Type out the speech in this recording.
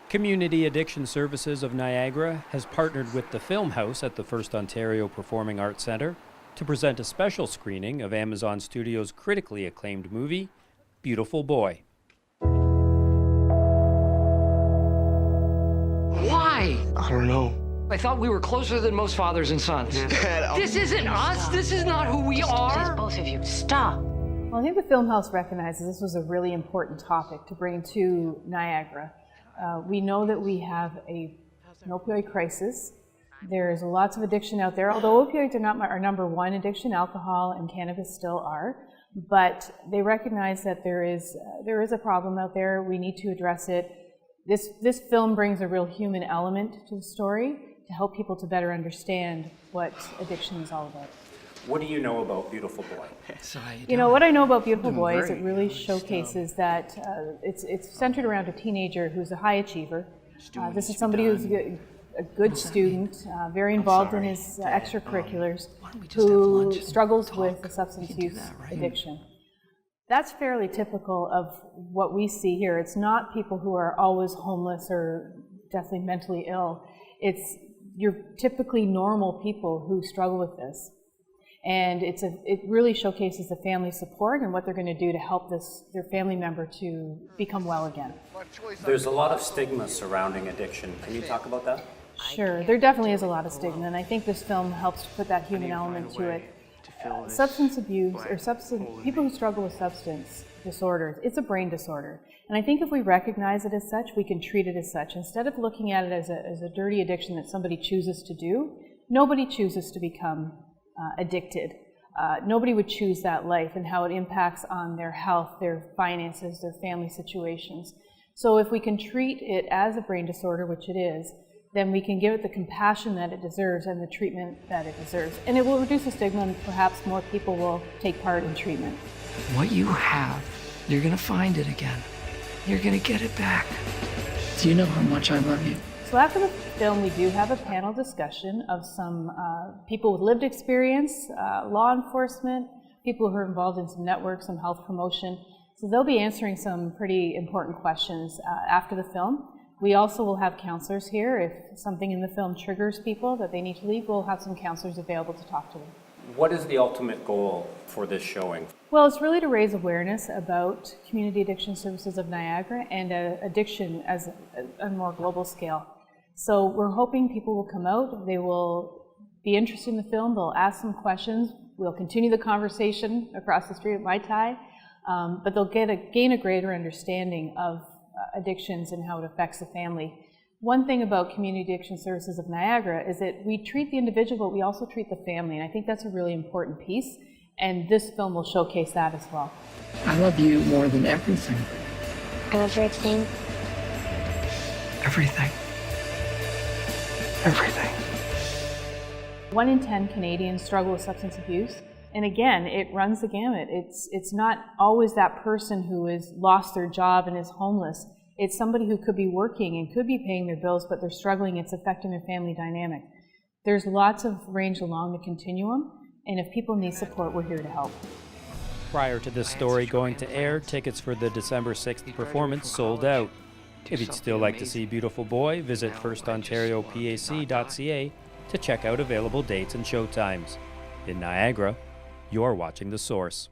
Community Addiction Services of Niagara has partnered with the Film House at the First Ontario Performing Arts Centre to present a special screening of Amazon Studios' critically acclaimed movie, Beautiful Boy. Why? I don't know. I thought we were closer than most fathers and sons. Dad, This isn't us. This is not who we Please, are. both of you, stop. Well, I think the Film House recognizes this was a really important topic to bring to Niagara. We know that we have an opioid crisis. There's lots of addiction out there, although opioids are not our number one addiction. Alcohol and cannabis still are. But they recognize that there is a problem out there. We need to address it. This film brings a real human element to the story to help people to better understand what addiction is all about. What do you know about Beautiful Boy? You know, what I know about Beautiful Boy is it really showcases that it's centered around a teenager who's a high achiever. This is somebody who's a good student, very involved in his extracurriculars, who struggles with a substance use addiction. That's fairly typical of what we see here. It's not people who are always homeless or definitely mentally ill. It's you're typically normal people who struggle with this. And it really showcases the family support and what they're going to do to help their family member to become well again. There's a lot of stigma surrounding addiction. Can you talk about that? Sure, there definitely is a lot of stigma, and I think this film helps to put that human element to it. Substance abuse, or people who struggle with substance disorders, it's a brain disorder. And I think if we recognize it as such, we can treat it as such. Instead of looking at it as a dirty addiction that somebody chooses to do, nobody chooses to become addicted. Nobody would choose that life and how it impacts on their health, their finances, their family situations. So if we can treat it as a brain disorder, which it is, then we can give it the compassion that it deserves and the treatment that it deserves. And it will reduce the stigma, and perhaps more people will take part in treatment. What you have, you're going to find it again. You're going to get it back. Do you know how much I love you? So after the film, we do have a panel discussion of some people with lived experience, law enforcement, people who are involved in some networks, some health promotion. So they'll be answering some pretty important questions after the film. We also will have counselors here. If something in the film triggers people that they need to leave, we'll have some counselors available to talk to them. What is the ultimate goal for this showing? Well, it's really to raise awareness about Community Addiction Services of Niagara and addiction as a more global scale. So we're hoping people will come out, they will be interested in the film, they'll ask some questions, we'll continue the conversation across the street at Mai Tai, but they'll gain a greater understanding of addictions and how it affects the family. One thing about Community Addiction Services of Niagara is that we treat the individual, but we also treat the family, and I think that's a really important piece, and this film will showcase that as well. I love you more than everything. Everything. Everything. Everything. 1 in 10 Canadians struggle with substance abuse. And again, it runs the gamut. It's not always that person who has lost their job and is homeless. It's somebody who could be working and could be paying their bills, but they're struggling. It's affecting their family dynamic. There's lots of range along the continuum, and if people need support, we're here to help. Prior to this story going to air, tickets for the December 6th performance sold out. If you'd still like to see Beautiful Boy, visit firstontariopac.ca to check out available dates and showtimes. In Niagara, you're watching The Source.